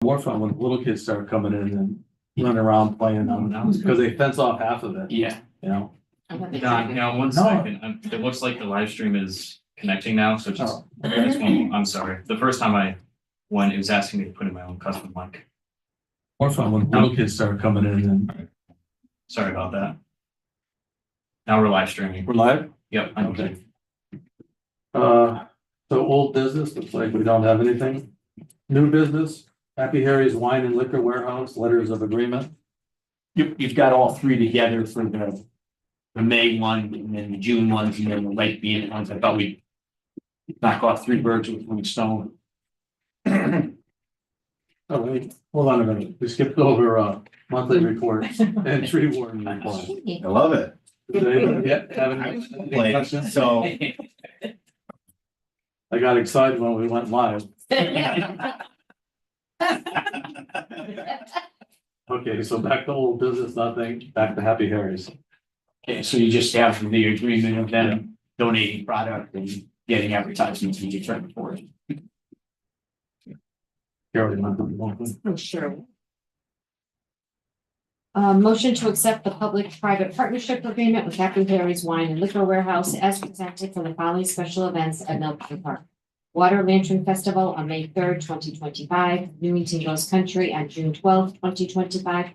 More fun when little kids start coming in and running around playing on the because they fence off half of it, Yeah. you know? Now, one second, it looks like the live stream is connecting now, so just, I'm sorry. The first time I went, it was asking me to put in my own custom mic. More fun when little kids start coming in and. Sorry about that. Now we're live streaming. We're live? Yep. Okay. So old business, looks like we don't have anything. New business, Happy Harry's Wine and Liquor Warehouse, letters of agreement. You've got all three together for the May one and then the June ones and then the late being ones. I thought we'd knock off three birds with one stone. Oh, wait, hold on a minute. We skipped over monthly reports and tree warden report. I love it. Did anybody yet have any questions? So I got excited when we went live. Okay, so back to old business, nothing, back to Happy Harry's. Okay, so you just have the agreement of them donating product and getting advertisements and you turn for it. Carolyn, monthly. Oh, sure. Motion to accept the public-private partnership agreement with Happy Harry's Wine and Liquor Warehouse as presented for the following special events at Newington Park. Water Lantern Festival on May 3rd, 2025, Newington Goes Country on June 12th, 2025,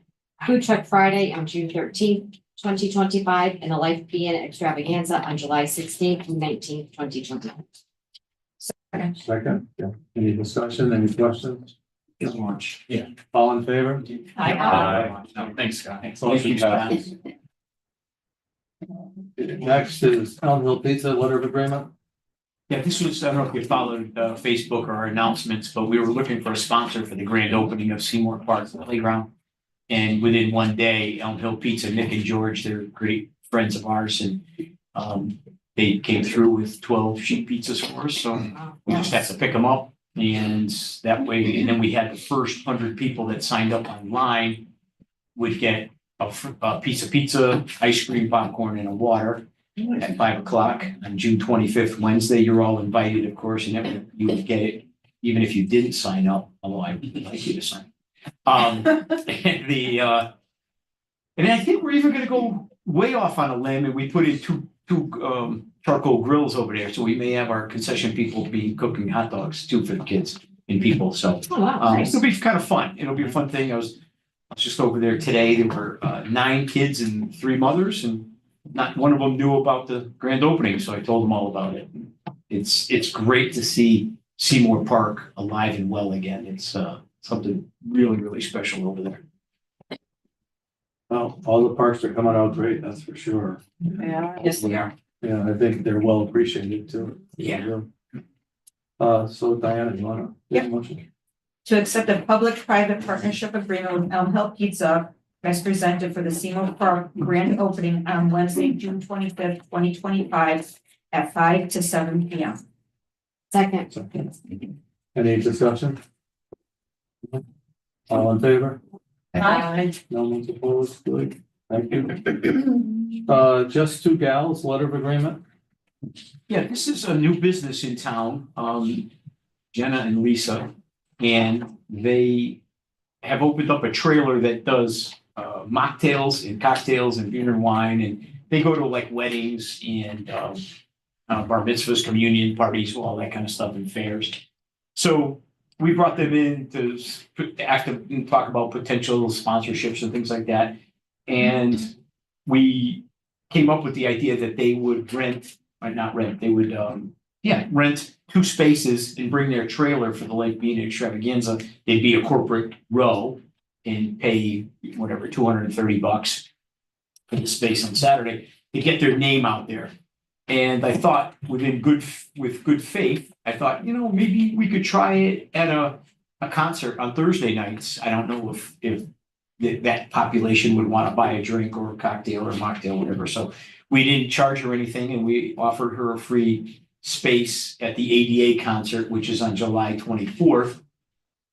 Food Truck Friday on June 13th, 2025, and the Life Being Extravaganza on July 16th through 19th, 2025. Second, yeah. Any discussion, any questions? It's March. Yeah. All in favor? No, thanks, Scott. Motion passed. Next is Elm Hill Pizza, letter of agreement. Yeah, this was, I don't know if you followed Facebook or our announcements, but we were looking for a sponsor for the grand opening of Seymour Park Playground. And within one day, Elm Hill Pizza, Nick and George, they're great friends of ours, and they came through with 12 sheet pizzas for us, so we just had to pick them up. And that way, and then we had the first 100 people that signed up online would get a piece of pizza, ice cream, popcorn, and a water at 5 o'clock on June 25th, Wednesday. You're all invited, of course, and then you would get it even if you didn't sign up, although I would like you to sign. And and I think we're even gonna go way off on a limb, and we put in two charcoal grills over there, so we may have our concession people be cooking hot dogs too for the kids and people, so. Oh, wow. It'll be kind of fun. It'll be a fun thing. I was just over there today. There were 9 kids and 3 mothers, and not one of them knew about the grand opening, so I told them all about it. It's great to see Seymour Park alive and well again. It's something really, really special over there. Well, all the parks are coming out great, that's for sure. Yeah. Yes, they are. Yeah, I think they're well appreciated too. Yeah. So Diana, you wanna? Yep. Motion? To accept a public-private partnership agreement with Elm Hill Pizza as presented for the Seymour Park grand opening on Wednesday, June 25th, 2025 at 5 to 7 p.m. Second. Second. Any discussion? All in favor? No one's opposed, good, thank you. Just two gals, letter of agreement. Yeah, this is a new business in town, Jenna and Lisa, and they have opened up a trailer that does mocktails and cocktails and beer and wine, and they go to like weddings and bar mitzvahs, communion parties, all that kind of stuff, and fairs. So we brought them in to active and talk about potential sponsorships and things like that, and we came up with the idea that they would rent. Not rent, they would, rent 2 spaces and bring their trailer for the Lake Bean Extravaganza. They'd be a corporate row and pay whatever, $230 for the space on Saturday to get their name out there. And I thought with good faith, I thought, maybe we could try it at a concert on Thursday nights. I don't know if that population would want to buy a drink or a cocktail or a mocktail, whatever. So we didn't charge her anything, and we offered her a free space at the ADA concert, which is on July 24th.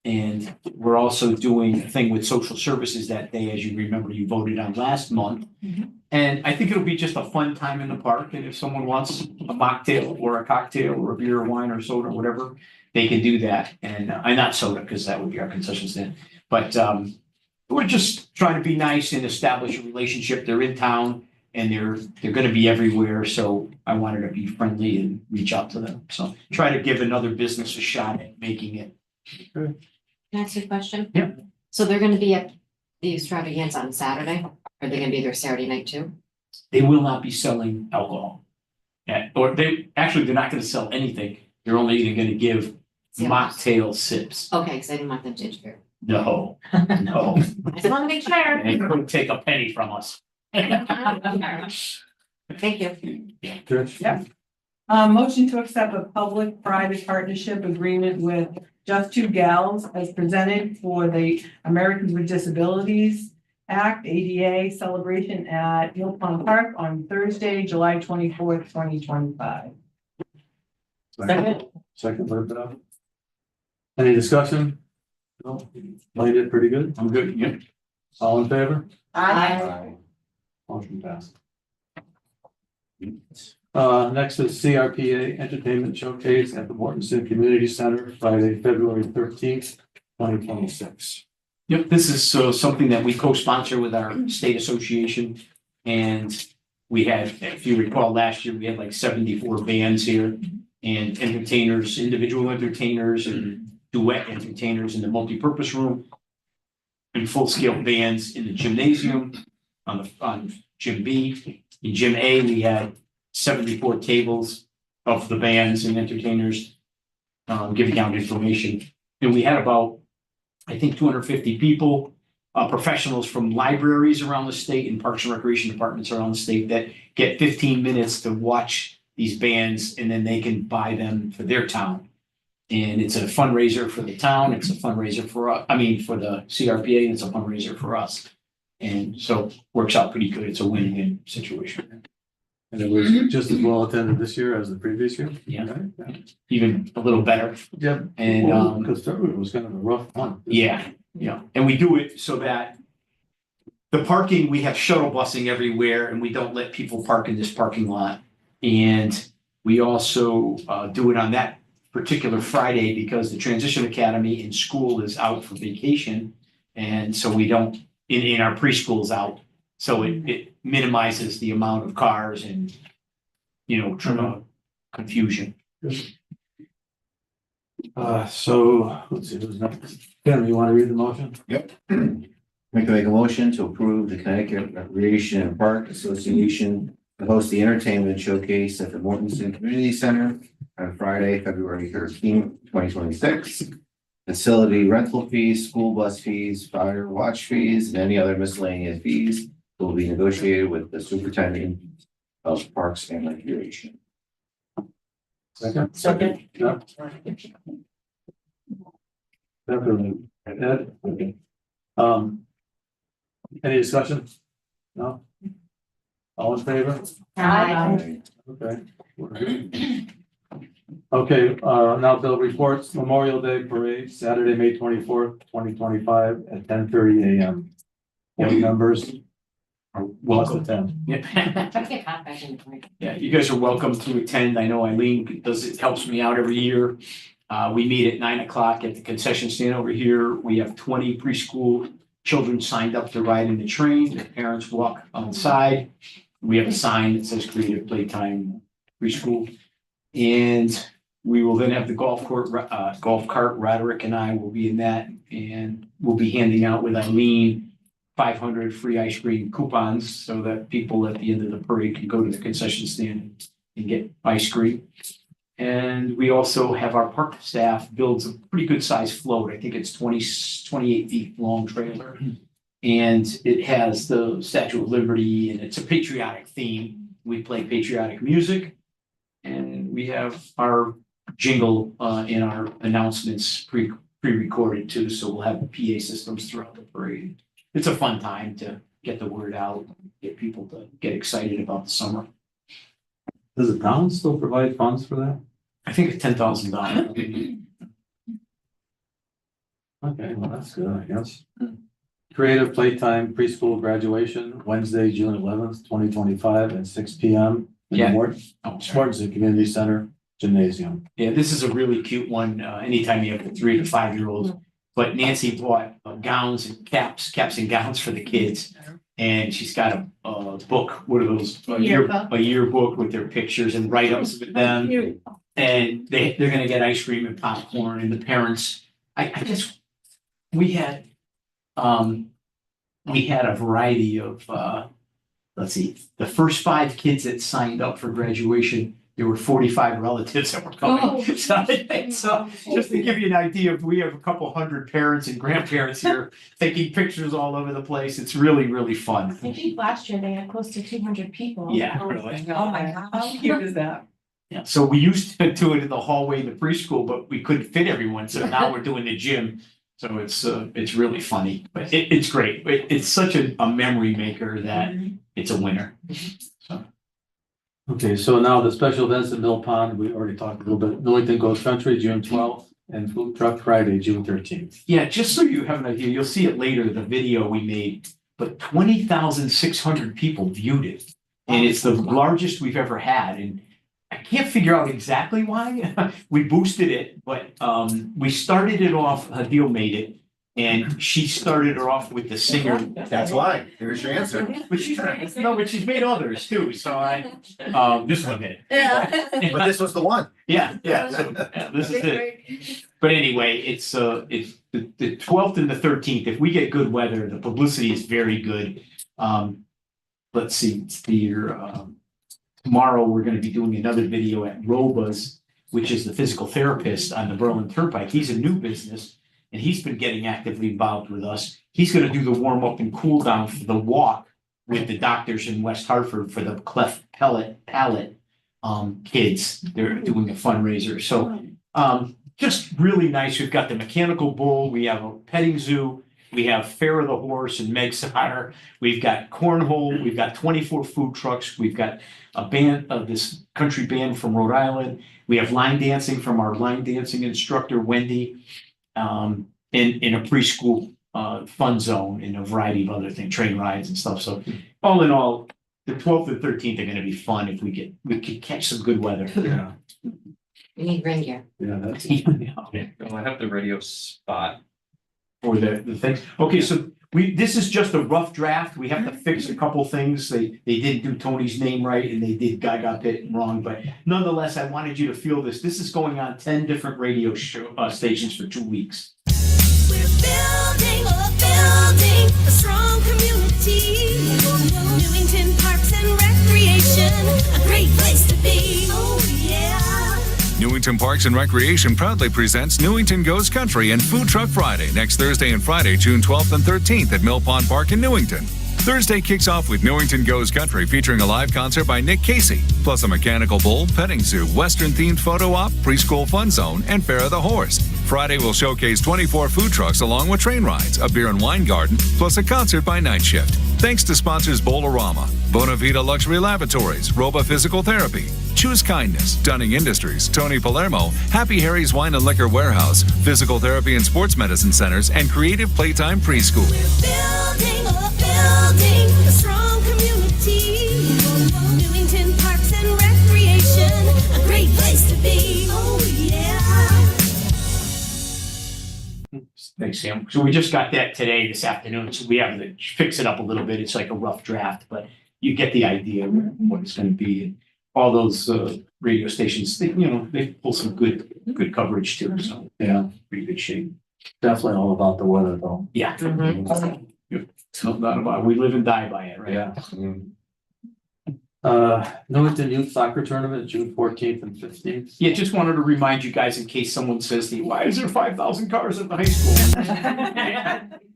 And we're also doing a thing with social services that day, as you remember, you voted on last month. And I think it'll be just a fun time in the park, and if someone wants a mocktail or a cocktail or a beer or wine or soda or whatever, they can do that. And I not soda, because that would be our concession stand, but we're just trying to be nice and establish a relationship. They're in town and they're gonna be everywhere, so I wanted to be friendly and reach out to them. So try to give another business a shot at making it. Can I ask you a question? Yeah. So they're gonna be at the extravaganza on Saturday? Are they gonna be there Saturday night too? They will not be selling alcohol. Yeah, or they're not gonna sell anything. They're only gonna give mocktail sips. Okay, because I didn't want them to interfere. No, no, I just want to make sure. they couldn't take a penny from us. Thank you. Trish? Yeah. Motion to accept a public-private partnership agreement with Just Two Gals as presented for the Americans with Disabilities Act ADA celebration at Mill Pond Park on Thursday, July 24th, 2025. Second, Beth. Any discussion? No, played it pretty good. I'm good, yeah. All in favor? Aye. Motion passed. Next is CRPA Entertainment Showcase at the Mortenson Community Center, Friday, February 13th, 2026. Yep, this is something that we co-sponsor with our state association. And we had, if you recall, last year, we had like 74 bands here and entertainers, individual entertainers and duet entertainers in the multipurpose room. And full-scale bands in the gymnasium on Gym B. In Gym A, we had 74 tables of the bands and entertainers giving out information. And we had about, I think, 250 people, professionals from libraries around the state and parks and recreation departments around the state that get 15 minutes to watch these bands, and then they can buy them for their town. And it's a fundraiser for the town, it's a fundraiser for the CRPA, and it's a fundraiser for us. And so it works out pretty good. It's a win-win situation. And it was just as well attended this year as the previous year? Yeah. Right? Even a little better. Yep. And Because February was kind of a rough one. yeah, and we do it so that the parking, we have shuttle busing everywhere and we don't let people park in this parking lot. And we also do it on that particular Friday because the Transition Academy in school is out for vacation. And so we don't, in our preschool's out. So it minimizes the amount of cars and, confusion. So let's see, who's next? Ken, you want to read the motion? Yep. Make a motion to approve the Connecticut Recreation and Park Association to host the entertainment showcase at the Mortenson Community Center on Friday, February 13th, 2026. Facility rental fees, school bus fees, fire watch fees, and any other miscellaneous fees will be negotiated with the superintendent of Parks and Recreation. Second? Yeah. Definitely. Ed? Okay. Any discussion? No? All in favor? Aye. Okay. Okay, now bill reports, Memorial Day Parade, Saturday, May 24th, 2025 at 10:30 a.m. Board members are welcome to attend. Yeah, you guys are welcome to attend. I know Eileen helps me out every year. We meet at 9:00 at the concession stand over here. We have 20 preschool children signed up to ride in the train. Their parents walk on the side. We have a sign that says Creative Playtime Preschool. And we will then have the golf cart. Roderick and I will be in that, and we'll be handing out with Eileen 500 free ice cream coupons so that people at the end of the parade can go to the concession stand and get ice cream. And we also have our park staff builds a pretty good sized float. I think it's 28 feet long trailer. And it has the Statue of Liberty, and it's a patriotic theme. We play patriotic music. And we have our jingle in our announcements pre-recorded too, so we'll have PA systems throughout the parade. It's a fun time to get the word out, get people to get excited about the summer. Does the town still provide funds for that? I think it's $10,000. Okay, well, that's good, I guess. Creative Playtime Preschool Graduation, Wednesday, June 11th, 2025 at 6 P.M. in the Yeah. Mortensen Community Center Gymnasium. Yeah, this is a really cute one, anytime you have a 3 to 5 year olds. But Nancy bought gowns and caps and gowns for the kids. And she's got a book, what are those? Yearbook. A yearbook with their pictures and write-ups with them. And they're gonna get ice cream and popcorn and the parents, I guess, we had a variety of, let's see, the first 5 kids that signed up for graduation, there were 45 relatives that were coming. Oh. So just to give you an idea, we have a couple hundred parents and grandparents here taking pictures all over the place. It's really, really fun. I think last year they had close to 200 people. Yeah, really. Oh, my God. How cute is that? Yeah, so we used to do it in the hallway in the preschool, but we couldn't fit everyone, so now we're doing the gym. So it's really funny, but it's great. It's such a memory maker that it's a winner. So, Okay, so now the special events at Mill Pond, we already talked a little bit. Newington Goes Country, June 12th, and Food Truck Friday, June 13th. yeah, just so you have an idea, you'll see it later, the video we made, but 20,600 people viewed it. And it's the largest we've ever had, and I can't figure out exactly why. We boosted it, but we started it off, Hadil made it, and she started her off with the singer. That's why. Here's your answer. But she's made others too, so this one did. But this was the one. Yeah, so, this is it. But anyway, it's the 12th and the 13th. If we get good weather, the publicity is very good. Let's see, it's tomorrow, we're gonna be doing another video at Roba's, which is the physical therapist on the Berlin Turnpike. He's a new business, and he's been getting actively involved with us. He's gonna do the warm up and cool down for the walk with the doctors in West Hartford for the cleft palate kids. They're doing a fundraiser. So just really nice. We've got the mechanical bull, we have a petting zoo, we have Fair of the Horse and Meg's Otter. We've got cornhole, we've got 24 food trucks, we've got a band of this country band from Rhode Island. We have line dancing from our line dancing instructor, Wendy, in a preschool fun zone and a variety of other things, train rides and stuff. So all in all, the 12th and 13th are gonna be fun if we could catch some good weather. Yeah, We need rain gear. yeah, that's. Oh, I have the radio spot. For the things. Okay, so this is just a rough draft. We have to fix a couple things. They didn't do Tony's name right and they did Gaga Pit wrong, but nonetheless, I wanted you to feel this. This is going on 10 different radio stations for 2 weeks. We're building a strong community. Newington Parks and Recreation, a great place to be. Oh, yeah. Newington Parks and Recreation proudly presents Newington Goes Country and Food Truck Friday next Thursday and Friday, June 12th and 13th at Mill Pond Park in Newington. Thursday kicks off with Newington Goes Country featuring a live concert by Nick Casey, plus a mechanical bull, petting zoo, Western-themed photo op, preschool fun zone, and Fair of the Horse. Friday will showcase 24 food trucks along with train rides, a beer and wine garden, plus a concert by Night Shift. Thanks to sponsors Bolarama, Bonavita Luxury Lavatories, Roba Physical Therapy, Choose Kindness, Dunning Industries, Tony Palermo, Happy Harry's Wine and Liquor Warehouse, Physical Therapy and Sports Medicine Centers, and Creative Playtime Preschool. Building a strong community. Newington Parks and Recreation, a great place to be. Oh, yeah. Thanks, Sam. So we just got that today, this afternoon, so we have to fix it up a little bit. It's like a rough draft, but you get the idea of what it's gonna be. And all those radio stations, they pull some good coverage too, so Yeah, pretty good shape. definitely all about the weather though. Yeah. So not about, we live and die by it, right? Yeah. Newington Youth Soccer Tournament, June 14th and 15th. Yeah, just wanted to remind you guys in case someone says to you, why is there 5,000 cars at the high school?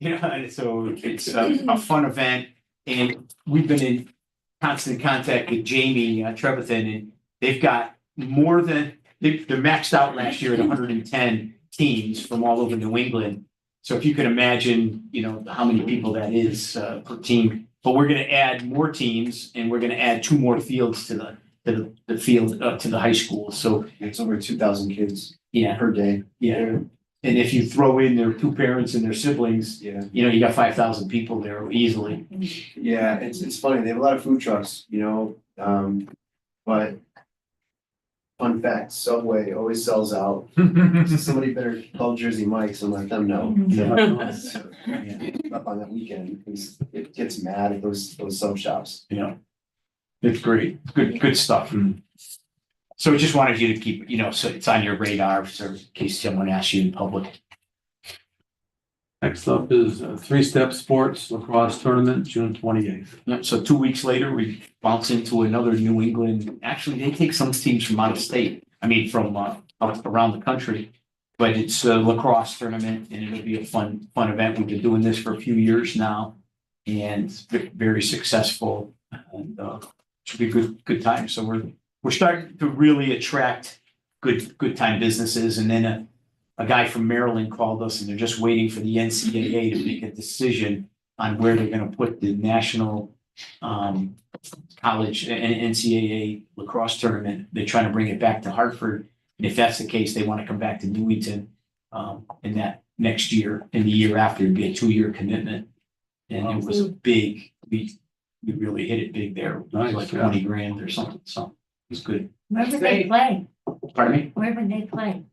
And so it's a fun event, and we've been in constant contact with Jamie Trevathan, and they've got more than, they're maxed out last year at 110 teams from all over New England. So if you can imagine, how many people that is per team, but we're gonna add more teams and we're gonna add 2 more fields to the field, to the high school. So It's over 2,000 kids yeah, per day. yeah. And if you throw in their two parents and their siblings, Yeah. you got 5,000 people there easily. Yeah, it's funny. They have a lot of food trucks, but fun fact, Subway always sells out. So somebody better call Jersey Mike's and let them know. Up on that weekend, because it gets mad at those sub shops. It's great, good stuff. So I just wanted you to keep, so it's on your radar, so in case someone asks you in public. Next up is Three Step Sports Lacrosse Tournament, June 28th. Yep, so 2 weeks later, we bounce into another New England, actually, they take some teams from out of state, from around the country. But it's a lacrosse tournament and it'll be a fun event. We've been doing this for a few years now. And it's very successful and should be a good time. So we're starting to really attract good time businesses. And then a guy from Maryland called us and they're just waiting for the NCAA to make a decision on where they're gonna put the national college and NCAA lacrosse tournament. They're trying to bring it back to Hartford. And if that's the case, they want to come back to Newington in that next year, and the year after, it'd be a 2-year commitment. And it was a big, we really hit it big there. It was like 20 grand or something, so it was good. Where would they play? Pardon me? Where would they play?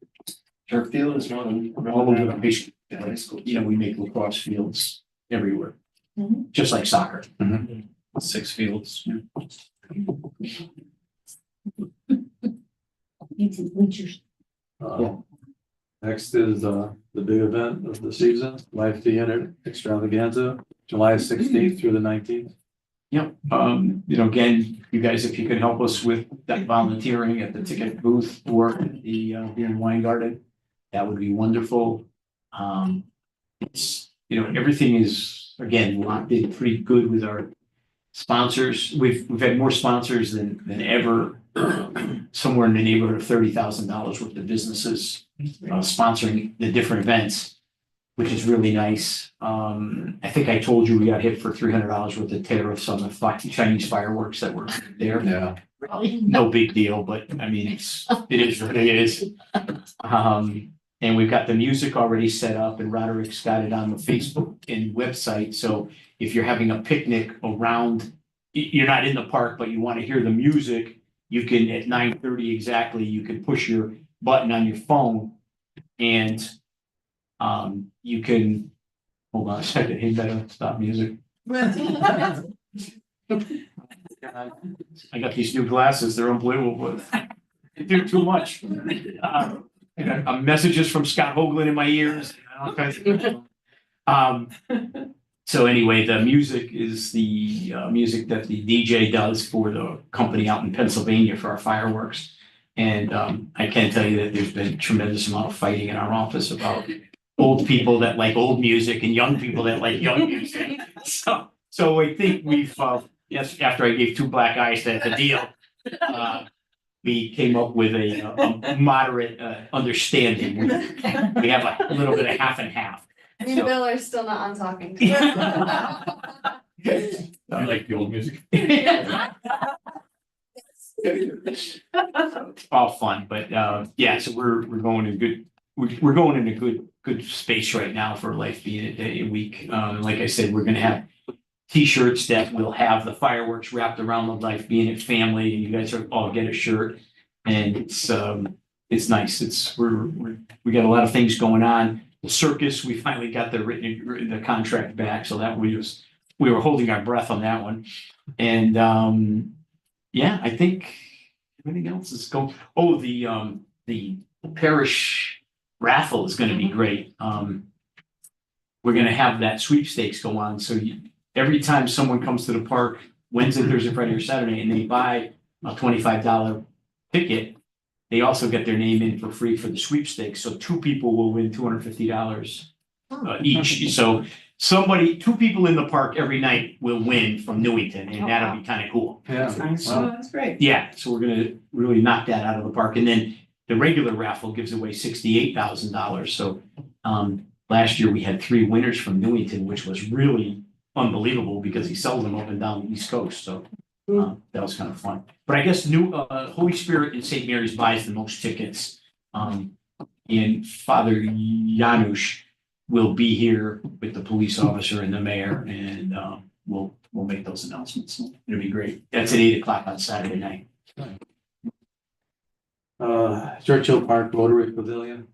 Turf field is one. All over the high school. We make lacrosse fields everywhere, just like soccer. 6 fields. Next is the big event of the season, Life Theater Extravaganza, July 16th through the 19th. Yep, again, you guys, if you could help us with that volunteering at the ticket booth or the beer and wine garden, that would be wonderful. It's, everything is, again, locked in pretty good with our sponsors. We've had more sponsors than ever, somewhere in the neighborhood of $30,000 worth of businesses sponsoring the different events, which is really nice. I think I told you we got hit for $300 worth of tariffs on the Chinese fireworks that were there. Yeah. No big deal, but I mean, it is what it is. And we've got the music already set up and Roderick's got it on the Facebook and website. So if you're having a picnic around, you're not in the park, but you want to hear the music, you can, at 9:30 exactly, you can push your button on your phone and you can, hold on a second, hey, better stop music. I got these new glasses, they're unbelievable, but they do too much. I got messages from Scott Hoagland in my ears. All kinds of so anyway, the music is the music that the DJ does for the company out in Pennsylvania for our fireworks. And I can tell you that there's been a tremendous amount of fighting in our office about old people that like old music and young people that like young music. So I think we've, yes, after I gave 2 black eyes to the deal, we came up with a moderate understanding. We have a little bit of half and half. Me and Bill are still not on talking. I like the old music. All fun, but yeah, so we're going in a good space right now for Life being a week. Like I said, we're gonna have T-shirts that will have the fireworks wrapped around the Life Being It family, and you guys are all get a shirt, and it's nice. We got a lot of things going on. The circus, we finally got the contract back, so that we were holding our breath on that one, and yeah, I think everything else is going. Oh, the parish raffle is going to be great. We're going to have that sweepstakes go on, so every time someone comes to the park Wednesday, Thursday, Friday, or Saturday, and they buy a $25 ticket, they also get their name in for free for the sweepstakes. So 2 people will win $250 each. So 2 people in the park every night will win from Newington, and that'll be kind of cool. Yeah. That's great. Yeah, so we're gonna really knock that out of the park. And then the regular raffle gives away $68,000. So last year we had 3 winners from Newington, which was really unbelievable because he sells them up and down the East Coast. So that was kind of fun. But I guess Holy Spirit in St. Mary's buys the most tickets. And Father Janusz will be here with the police officer and the mayor, and we'll make those announcements. It'll be great. That's at 8 o'clock on Saturday night. Churchill Park Rotary Pavilion.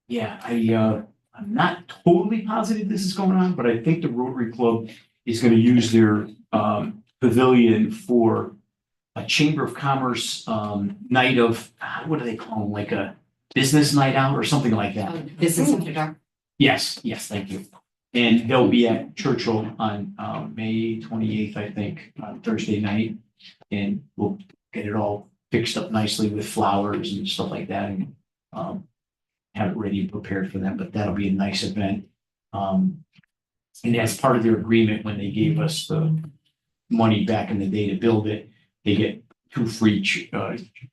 Yeah, I'm not totally positive this is going on, but I think the Rotary Club is gonna use their pavilion for a Chamber of Commerce night of, what do they call them, like a business night out or something like that. Business after dark. Yes, thank you. And they'll be at Churchill on May 28th, I think, on Thursday night. And we'll get it all fixed up nicely with flowers and stuff like that, and have it ready and prepared for them, but that'll be a nice event. And as part of their agreement, when they gave us the money back in the day to build it, they get 2 free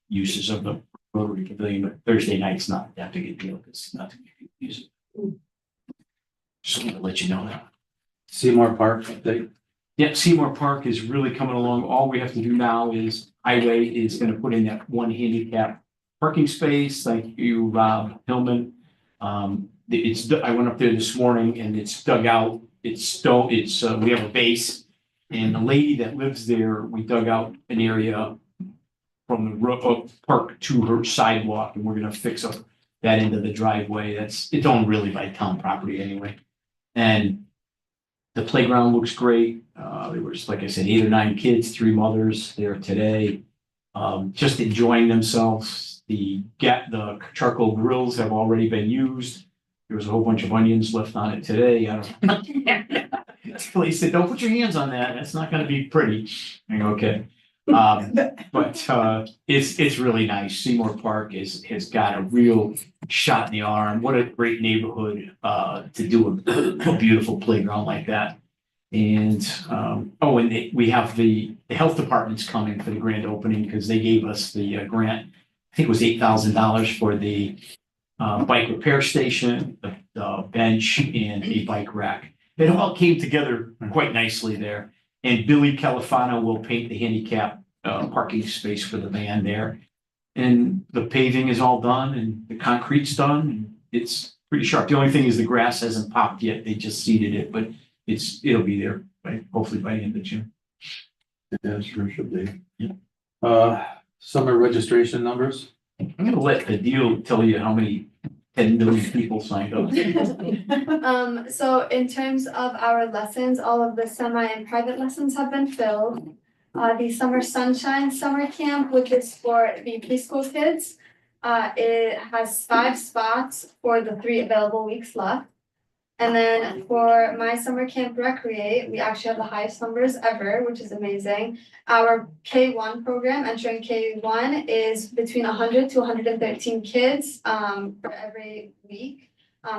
uses of the Rotary Pavilion, but Thursday night's not that big a deal, because it's not too big a use. Just wanted to let you know that. Seymour Park update. Yep, Seymour Park is really coming along. All we have to do now is Highway is gonna put in that 1 handicap parking space, like you, Rob Hillman. I went up there this morning and it's dug out. We have a base. And the lady that lives there, we dug out an area from the park to her sidewalk, and we're gonna fix up that end of the driveway. It's owned really by town property anyway. And the playground looks great. There was, like I said, 8 or 9 kids, 3 mothers there today, just enjoying themselves. The charcoal grills have already been used. There was a whole bunch of onions left on it today. I don't know. They said, don't put your hands on that. That's not gonna be pretty. I go, okay. But it's really nice. Seymour Park has got a real shot in the arm. What a great neighborhood to do a beautiful playground like that. And we have the health department's coming for the grand opening, because they gave us the grant. I think it was $8,000 for the bike repair station, the bench, and a bike rack. It all came together quite nicely there. And Billy Califano will paint the handicap parking space for the van there. And the paving is all done and the concrete's done. And it's pretty sharp. The only thing is the grass hasn't popped yet. They just seeded it, but it'll be there hopefully by the end of June. Yeah, sure should be. Yeah. Summer registration numbers. I'm gonna let Adil tell you how many 10 million people signed up. So in terms of our lessons, all of the semi and private lessons have been filled. The Summer Sunshine Summer Camp, which is for the preschool kids, it has 5 spots for the 3 available weeks left. And then for my summer camp Recreate, we actually have the highest numbers ever, which is amazing. Our K1 program, entering K1, is between 100 to 113 kids for every week.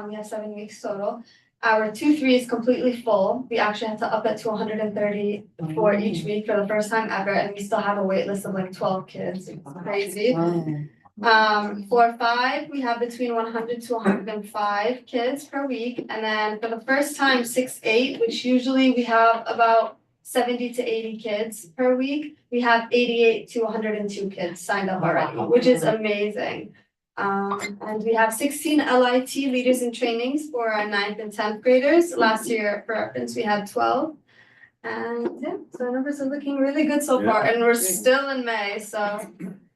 We have 7 weeks total. Our 2-3 is completely full. We actually had to up it to 130 for each week for the first time ever, and we still have a wait list of like 12 kids. It's crazy. 4-5, we have between 100 to 105 kids per week. And then for the first time, 6-8, which usually we have about 70 to 80 kids per week, we have 88 to 102 kids signed up already, which is amazing. And we have 16 LIT leaders in trainings for our 9th and 10th graders. Last year, for reference, we had 12. And yeah, so our numbers are looking really good so far, and we're still in May, so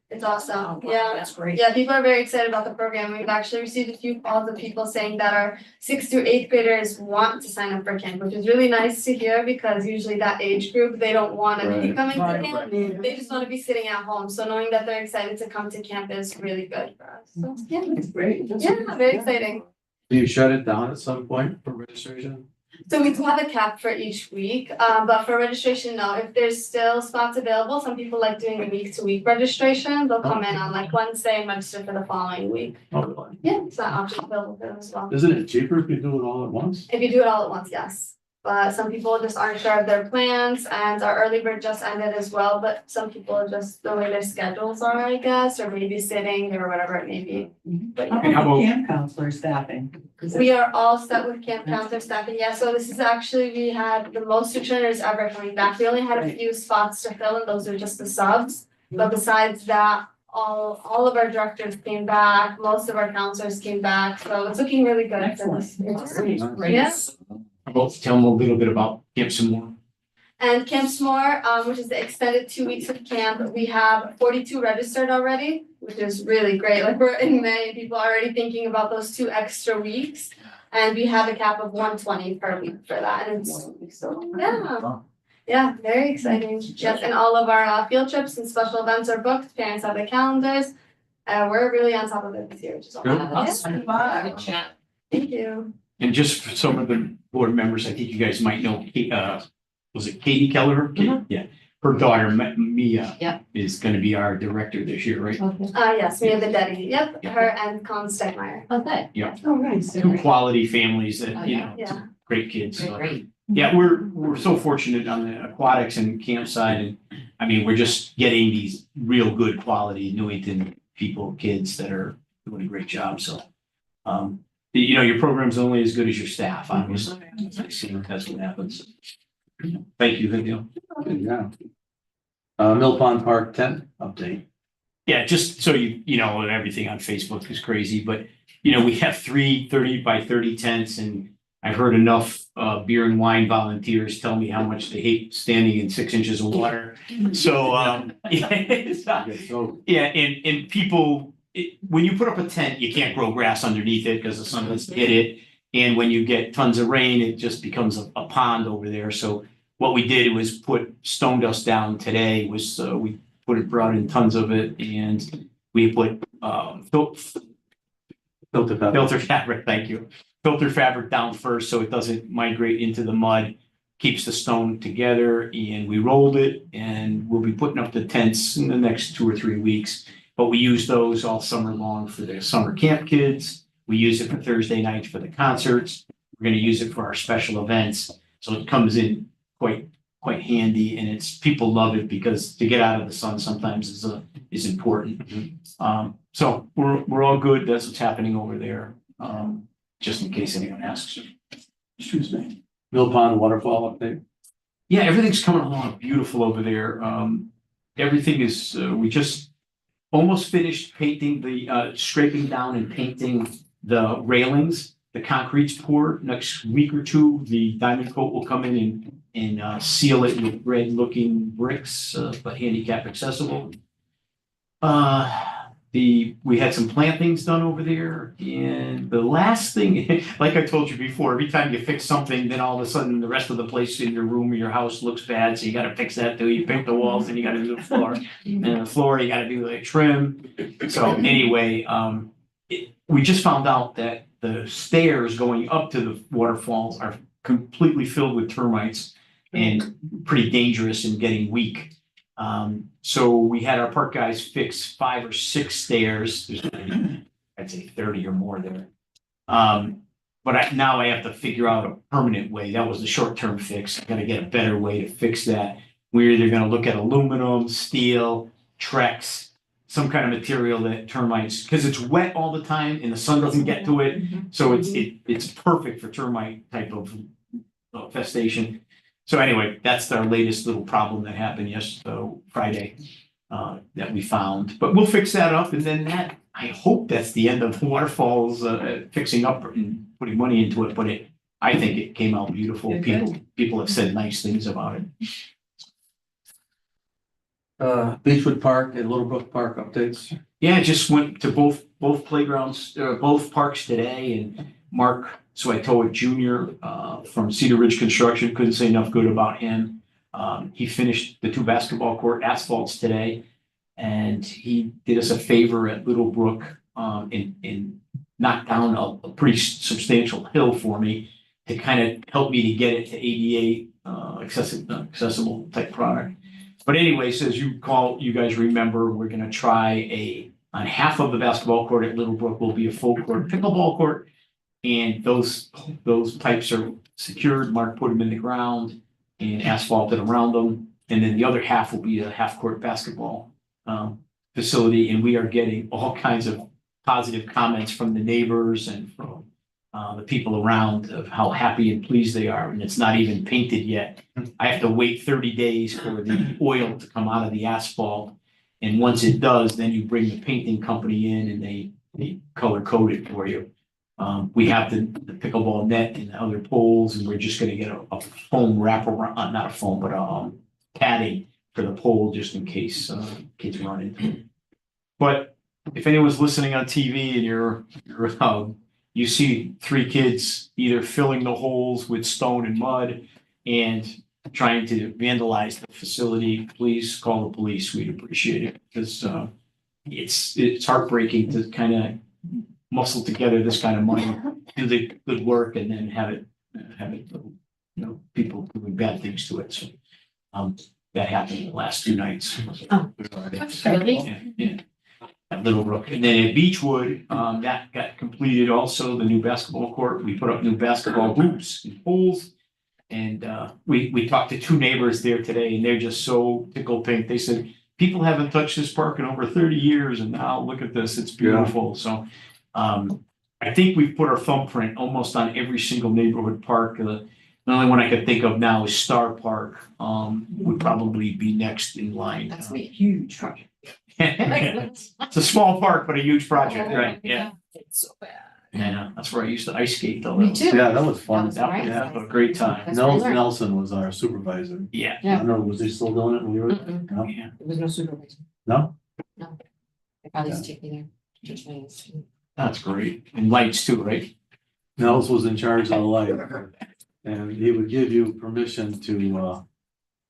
it's awesome. Yeah, That's great. yeah, people are very excited about the program. We've actually received a few calls of people saying that our 6th through 8th graders want to sign up for camp, which is really nice to hear, because usually that age group, they don't want to be Right. coming to Right, camp. right. They just want to be sitting at home. So knowing that they're excited to come to camp is really good for us. So yeah, That's great. yeah, very exciting. Do you shut it down at some point for registration? So we do have a cap for each week, but for registration, no, if there's still spots available, some people like doing a week-to-week registration. They'll come in on like Wednesday and register for the following week. Oh, really? Yeah, it's that option available for them as well. Isn't it cheaper if you do it all at once? If you do it all at once, yes. But some people just aren't sure of their plans, and our early bird just ended as well, but some people are just the way their schedules are, I guess, or babysitting or whatever it may be. But yeah. And how about- Camp counselor staffing? We are all set with camp counselor staffing, yeah, so this is actually, we had the most returners ever coming back. We only had a few spots to fill, and those are just the subs. But besides that, all of our directors came back, most of our counselors came back, so it's looking really good for this. Yeah. About, tell them a little bit about Camp Samore. And Camp S'more, which is the extended 2 weeks of camp, we have 42 registered already, which is really great. Like we're in May, people are already thinking about those 2 extra weeks. And we have a cap of 120 per week for that, and it's, yeah. Yeah, very exciting. Yes, and all of our field trips and special events are booked, parents have their calendars. We're really on top of it this year, which is awesome. Good. Good chat. Thank you. And just for some of the board members, I think you guys might know, was it Katie Keller? Yeah, her daughter Mia. Yep. Is gonna be our director this year, right? Okay. Yes, we have the Betty, yep, her and Colin Stegmeyer. Oh, good. Yeah. Oh, nice. Two quality families that, Oh, you yeah. know, Yeah. great kids. Great, So, great. yeah, we're so fortunate on the aquatics and campsite, and I mean, we're just getting these real good quality Newington people, kids that are doing a great job, so. You know, your program's only as good as your staff, obviously. I see that's what happens. Thank you, Vivian. Yeah. Mill Pond Park tent update. Yeah, just so you know, everything on Facebook is crazy, but you know, we have 3 30 by 30 tents, and I've heard enough beer and wine volunteers tell me how much they hate standing in 6 inches of water. So yeah, and people, when you put up a tent, you can't grow grass underneath it because the sun doesn't hit it. And when you get tons of rain, it just becomes a pond over there. So what we did was put stone dust down today, we brought in tons of it, and we put filter fabric, thank you. Filter fabric down first so it doesn't migrate into the mud, keeps the stone together, and we rolled it, and we'll be putting up the tents in the next 2 or 3 weeks. But we use those all summer long for the summer camp kids. We use it for Thursday nights for the concerts. We're gonna use it for our special events. So it comes in quite handy, and people love it because to get out of the sun sometimes is important. So we're all good. That's what's happening over there. Just in case anyone asks. Excuse me. Mill Pond waterfall update. Yeah, everything's coming along beautiful over there. Everything is, we just almost finished painting scraping down and painting the railings. The concrete's poured. Next week or 2, the diamond coat will come in and seal it with red looking bricks, but handicap accessible. We had some plantings done over there, and the last thing, like I told you before, every time you fix something, then all of a sudden the rest of the place in your room or your house looks bad, so you gotta fix that too. You paint the walls, and you gotta do the floor, and the floor you gotta do like trim. So anyway, we just found out that the stairs going up to the waterfalls are completely filled with termites and pretty dangerous and getting weak. So we had our park guys fix 5 or 6 stairs. There's, I'd say 30 or more there. But now I have to figure out a permanent way. That was the short-term fix. I gotta get a better way to fix that. We're either gonna look at aluminum, steel, Trex, some kind of material that termites, because it's wet all the time and the sun doesn't get to it. So it's perfect for termite type of infestation. So anyway, that's our latest little problem that happened Friday, that we found, but we'll fix that up, and then I hope that's the end of waterfalls, fixing up and putting money into it, but I think it came out beautiful. People have said nice things about it. Beechwood Park and Little Brook Park updates. Yeah, I just went to both playgrounds, both parks today, and Mark Suetoa Jr. From Cedar Ridge Construction, couldn't say enough good about him. He finished the 2 basketball court asphalts today, and he did us a favor at Little Brook and knocked down a pretty substantial hill for me to kind of help me to get it to ADA accessible type product. But anyways, as you guys remember, we're gonna try on half of the basketball court at Little Brook will be a full court pickleball court. And those pipes are secured. Mark put them in the ground and asphalted around them. And then the other half will be a half-court basketball facility. And we are getting all kinds of positive comments from the neighbors and from the people around of how happy and pleased they are. And it's not even painted yet. I have to wait 30 days for the oil to come out of the asphalt. And once it does, then you bring the painting company in and they color code it for you. We have the pickleball net and the other poles, and we're just gonna get a foam wraparound, not a foam, but padding for the pole just in case kids run into it. But if anyone's listening on TV and you see 3 kids either filling the holes with stone and mud and trying to vandalize the facility, please call the police. We'd appreciate it, because it's heartbreaking to kind of muscle together this kind of money, do the good work, and then have it, people doing bad things to it. So that happened the last 2 nights. Oh. Really? Yeah. At Little Brook. And then at Beechwood, that got completed also, the new basketball court. We put up new basketball hoops and poles. And we talked to 2 neighbors there today, and they're just so tickled pink. They said, people haven't touched this park in over 30 years, and now look at this, it's beautiful. So I think we've put our thumbprint almost on every single neighborhood park. The only one I could think of now is Star Park, would probably be next in line. That's a huge project. It's a small park, but a huge project, right? Yeah. It's so bad. Yeah, that's where I used to ice skate though. Me too. Yeah, that was fun. That was That was a great time. That's where I learned. Nelson was our supervisor. Yeah. I don't know, was he still doing it when we were? Mm-mm. No? Yeah. There was no supervisor. No? They probably just take me there. Teach me. That's great. And lights too, right? Nels was in charge of the light. And he would give you permission to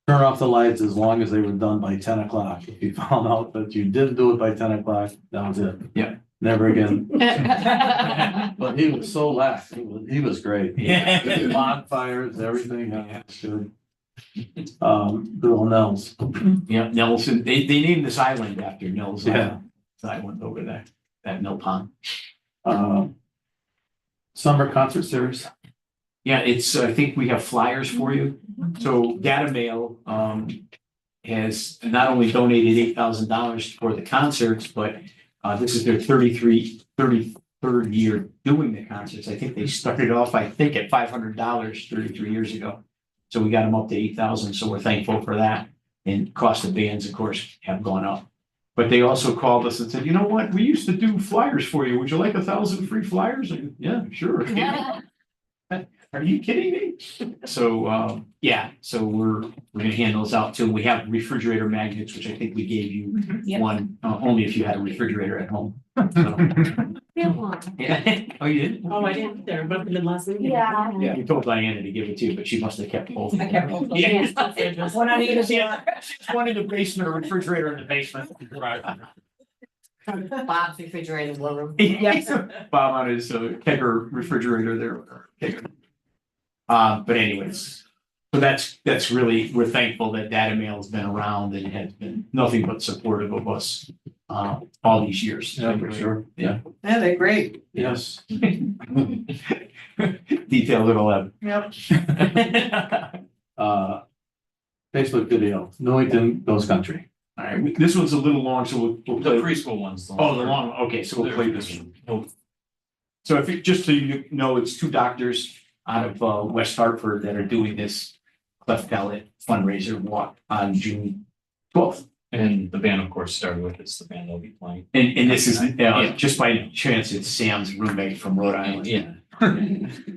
turn off the lights as long as they were done by 10 o'clock. If you found out that you didn't do it by 10 o'clock, that was it. Yeah. Never again. But he was so lax. He was great. Yeah. Bonfires, everything. Good. Good old Nels. Yeah, Nelson, they named this island after Nels. Yeah. Island over there, that Mill Pond. Summer concert series. Yeah, it's, I think we have flyers for you. So Data Mail has not only donated $8,000 for the concerts, but this is their 33rd year doing the concerts. I think they started off, at $500 33 years ago. So we got them up to 8,000, so we're thankful for that. And cost of bands, of course, have gone up. But they also called us and said, you know what, we used to do flyers for you. Would you like 1,000 free flyers? And, yeah, sure. Are you kidding me? So, yeah, so we're gonna hand those out too. We have refrigerator magnets, which I think we gave you Yep. one, only if you had a refrigerator at home. So, yeah. Oh, you did? Oh, I didn't, there, but the last week. Yeah. Yeah, we told Diana to give it to you, but she must have kept both. I kept both. Yeah. One on either side. One in the basement, a refrigerator in the basement. Bob's refrigerator war room. Yes. Bob on his kegger refrigerator there. Kegger. But anyways, so that's really, we're thankful that Data Mail has been around and has been nothing but supportive of us all these years. Yeah, for sure. Yeah. Yeah, they're great. Yes. Detailed little Yep. Facebook video, Newington Goes Country. All right, this one's a little long, so we'll The play. preschool ones. Oh, the long, okay, so we'll play this one. So if you, just so you know, it's 2 doctors out of West Hartford that are doing this cleft palate fundraiser walk on June 12th. And the band, of course, started with, it's the band they'll be playing. And this is, Yeah. just by chance, it's Sam's roommate from Rhode Island. Yeah,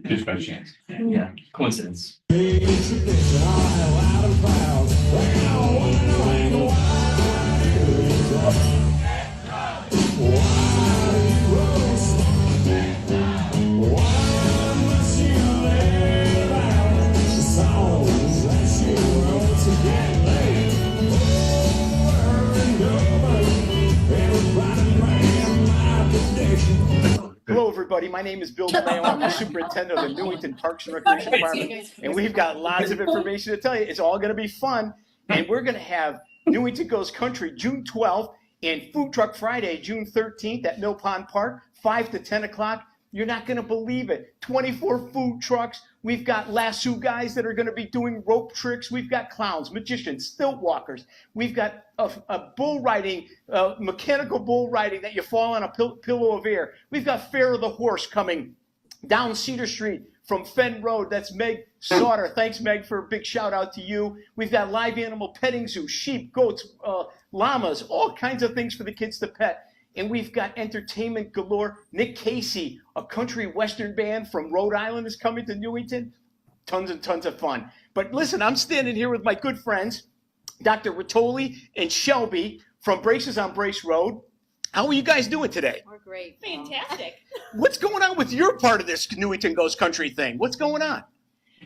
Just by chance. yeah, coincidence. Hello, everybody. My name is Bill DeMayo. I'm the superintendent of the Newington Parks and Recreation Department, and we've got lots of information to tell you. It's all going to be fun, and we're going to have Newington Goes Country June 12th and Food Truck Friday June 13th at Mill Pond Park, 5 to 10 o'clock. You're not going to believe it. 24 food trucks. We've got lasso guys that are going to be doing rope tricks. We've got clowns, magicians, stilt walkers. We've got a bull riding, mechanical bull riding that you fall on a pillow of air. We've got Fair of the Horse coming down Cedar Street from Fen Road. That's Meg Sauter. Thanks, Meg, for a big shout out to you. We've got live animal petting zoo, sheep, goats, llamas, all kinds of things for the kids to pet. And we've got entertainment galore. Nick Casey, a country western band from Rhode Island, is coming to Newington. Tons and tons of fun. But listen, I'm standing here with my good friends, Dr. Rattoli and Shelby from Braces on Brace Road. How are you guys doing today? We're great. Fantastic. What's going on with your part of this Newington Goes Country thing? What's going on?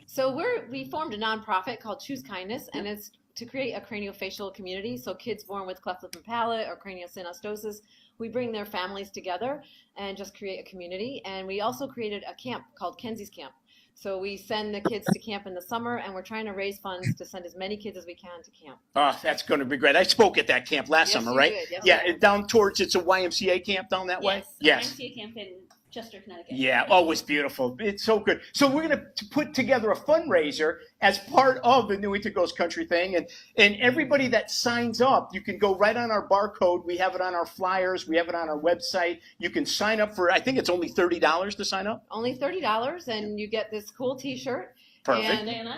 So we formed a nonprofit called Choose Kindness, and it's to create a craniofacial community. So kids born with cleft lip and palate or craniosynostosis, we bring their families together and just create a community. And we also created a camp called Kenzie's Camp. So we send the kids to camp in the summer, and we're trying to raise funds to send as many kids as we can to camp. Oh, that's going to be great. I spoke at that camp last Yes, summer, you right? did. Yes, Yeah, you did. down towards, it's a YMCA camp down that way? Yes. YMCA camp in Chester, Connecticut. Yeah, always beautiful. It's so good. So we're going to put together a fundraiser as part of the Newington Goes Country thing. And everybody that signs up, you can go right on our barcode. We have it on our flyers. We have it on our website. You can sign up for, I think it's only $30 to sign up. Only $30, and you get this cool T-shirt. Perfect. And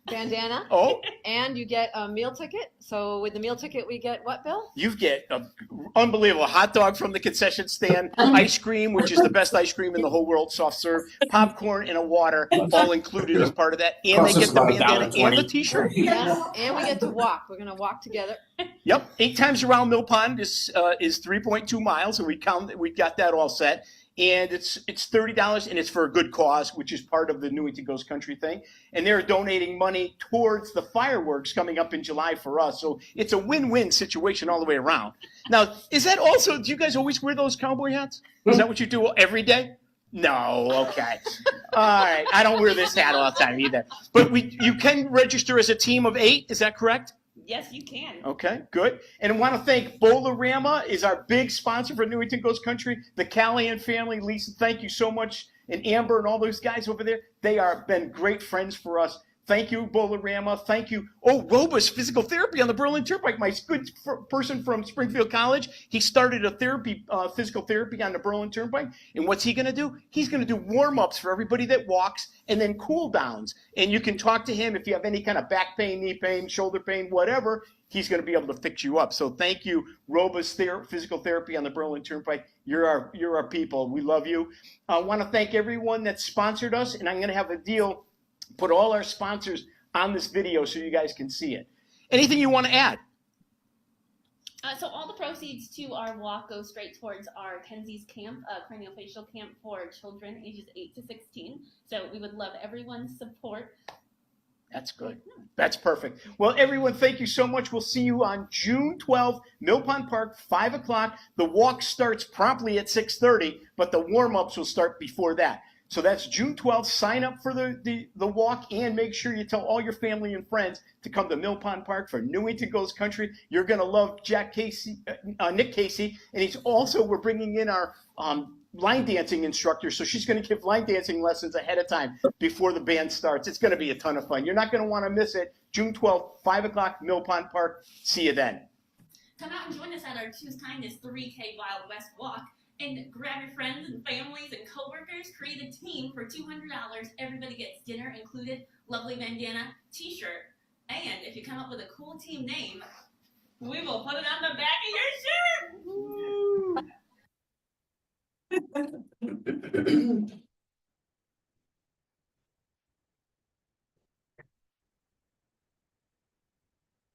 bandana. Oh, And you get a meal ticket. So with the meal ticket, we get what, Bill? you get an unbelievable hot dog from the concession stand, ice cream, which is the best ice cream in the whole world, soft serve, popcorn and a water, all included as part of that. And they get the bandana and the T-shirt. Yes. And we get to walk. We're going to walk together. Yep, 8 times around Mill Pond is 3.2 miles, and we got that all set. And it's $30, and it's for a good cause, which is part of the Newington Goes Country thing. And they're donating money towards the fireworks coming up in July for us. So it's a win-win situation all the way around. Now, is that also, do you guys always wear those cowboy hats? Is that what you do every day? No, okay. All right, I don't wear this hat all the time either. But you can register as a team of 8, is that correct? Yes, you can. Okay, good. And I want to thank Bolarama is our big sponsor for Newington Goes Country. The Callahan family, Lisa, thank you so much. And Amber and all those guys over there, they are been great friends for us. Thank you, Bolarama. Thank you. Oh, Robus Physical Therapy on the Berlin Turnpike. My good person from Springfield College. He started a physical therapy on the Berlin Turnpike. And what's he going to do? He's going to do warm-ups for everybody that walks and then cool downs. And you can talk to him if you have any kind of back pain, knee pain, shoulder pain, whatever. He's going to be able to fix you up. So thank you, Robus Physical Therapy on the Berlin Turnpike. You're our people. We love you. I want to thank everyone that sponsored us. And I'm going to have a deal. Put all our sponsors on this video so you guys can see it. Anything you want to add? So all the proceeds to our walk go straight towards our Kenzie's Camp, craniofacial camp for children ages 8 to 16. So we would love everyone's support. That's good. That's perfect. Well, everyone, thank you so much. We'll see you on June 12th, Mill Pond Park, 5 o'clock. The walk starts promptly at 6:30, but the warm-ups will start before that. So that's June 12th. Sign up for the walk, and make sure you tell all your family and friends to come to Mill Pond Park for Newington Goes Country. You're going to love Nick Casey, and we're bringing in our line dancing instructor, so she's going to give line dancing lessons ahead of time before the band starts. It's going to be a ton of fun. You're not going to want to miss it. June 12th, 5 o'clock, Mill Pond Park. See you then. Come out and join us at our Choose Kindness 3K Wild West Walk. And grab your friends and families and coworkers, create a team for $200. Everybody gets dinner included, lovely bandana, t-shirt. And if you come up with a cool team name, we will put it on the back of your shirt.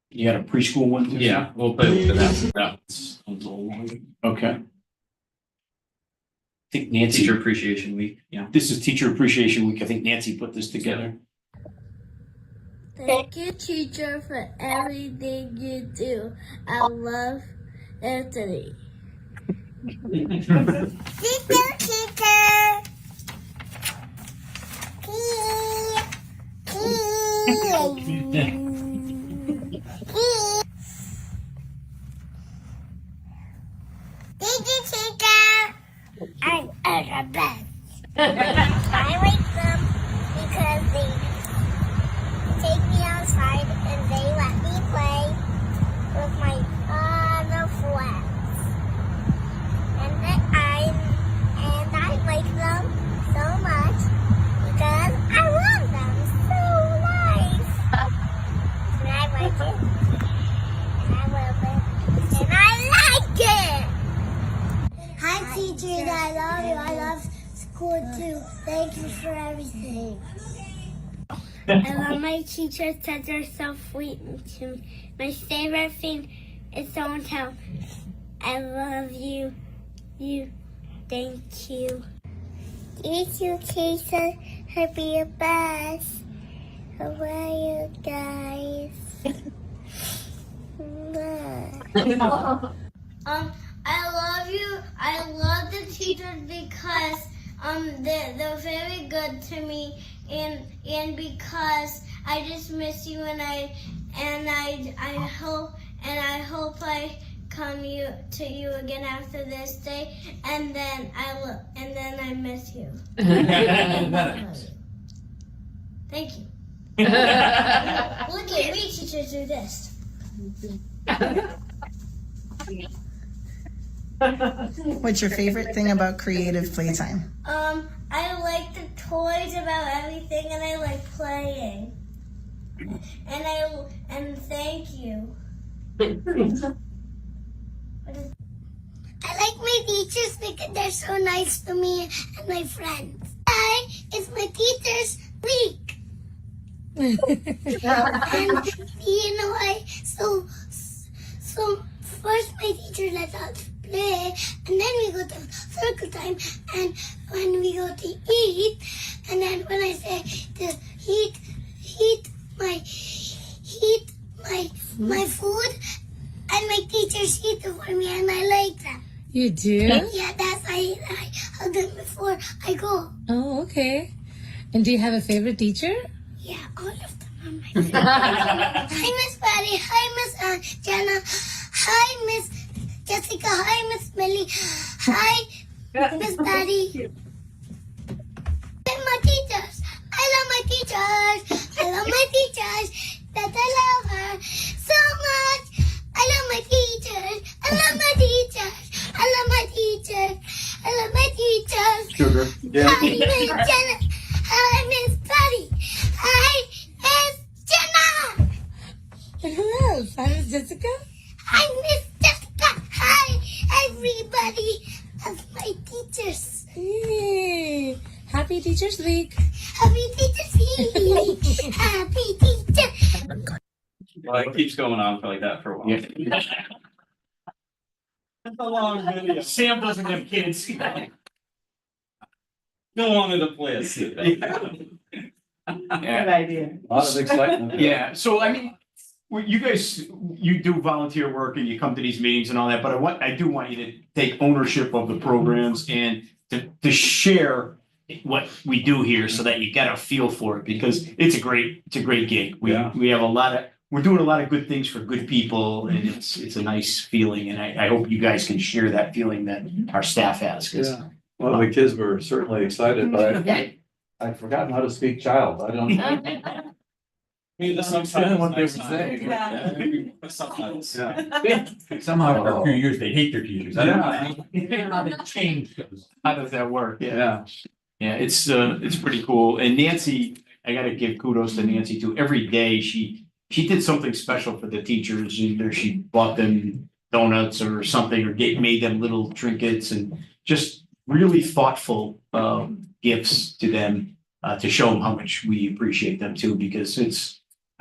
You got a preschool one too? Yeah, we'll put it to that's a little longer. Okay. I think Nancy, Teacher Appreciation Week, yeah. this is Teacher Appreciation Week. I think Nancy put this together. Thank you, teacher, for everything you do. I love Anthony. Teacher. I'm the best. I like them because they take me outside and they let me play with my other friends. And I like them so much because Thank you for everything. I love my teachers that they're so sweet to me. My favorite thing is don't tell. I love you. Thank you. Thank you, Jason. Happy your best. How are you guys? I love you. I love the teachers because they're very good to me and because I just miss you and I hope I come to you again after this day and then I miss you. Thank you. Look at me, teachers do this. What's your favorite thing about creative playtime? I like the toys about everything and I like playing. And thank you. I like my teachers because they're so nice to me and my friends. It's my teacher's week. And so first my teacher let us play and then we go to circle time and when we go to eat and then when I say to heat my food and my teachers heat it for me and I like that. You do? Yeah, that's I hug them before I go. Oh, okay. And do you have a favorite teacher? Yeah, all of them are my favorite. Hi, Miss Patty. Hi, Miss Jenna. Hi, Miss Jessica. Hi, Miss Millie. Hi, Miss Patty. And my teachers. I love my teachers. I love my teachers. That I love her so much. I love my teachers. I love my teachers. I love my teachers. I love my teachers. Sugar. Yeah. Hi, Miss Jenna. Hi, Miss Patty. Hi, Miss Jenna. And who else? Hi, Miss Jessica. Hi, Miss Jessica. Hi, everybody. That's my teachers. Hey, happy Teachers Week. Happy Teachers Week. Happy Teacher. Well, it keeps going on for like that for a while. Yeah. It's a long video. Sam doesn't have kids. No longer the place. Good idea. A lot of excitement. Yeah, so I mean, you guys, you do volunteer work and you come to these meetings and all that, but I do want you to take ownership of the programs and to share what we do here so that you get a feel for it, because it's a great gig. We have we're doing a lot of good things for good people and it's a nice feeling. And I hope you guys can share that feeling that our staff has. 'Cause Yeah. Well, the kids were certainly excited, but I've forgotten how to speak child. I don't. Maybe the Understand what they were next time. saying. Yeah, maybe the subtitles. Yeah. Somehow for a few years, they hate their teachers. I don't Yeah. know how they change those. How does that work? Yeah. Yeah, it's pretty cool. And Nancy, I gotta give kudos to Nancy too. Every day she did something special for the teachers. Either she bought them donuts or something or made them little trinkets and just really thoughtful gifts to them to show them how much we appreciate them too, because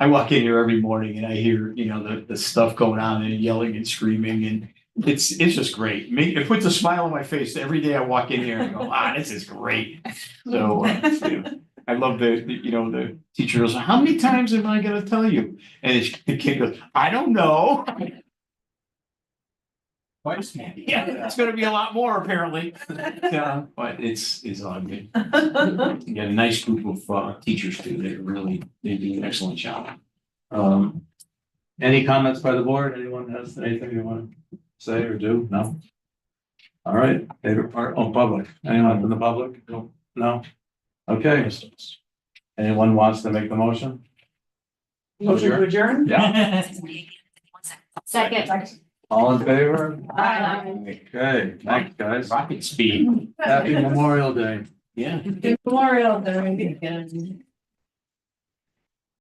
I walk in here every morning and I hear, the stuff going on and yelling and screaming and it's just great. It puts a smile on my face every day I walk in here and go, wow, this is great. So I love the teacher goes, how many times am I gonna tell you? And the kid goes, I don't know. Twice more. Yeah, it's gonna be a lot more apparently. Yeah, but it's all good. You got a nice group of teachers too. They do an excellent job. Any comments by the board? Anyone has anything you want to say or do? No? All right, favorite part, public. Anyone from the public? No? Okay. Anyone wants to make the motion? Motion to adjourn? Yeah. Second. All in favor? Aye. Okay, thanks, guys. Rocket speed. Happy Memorial Day. Yeah. Memorial Day.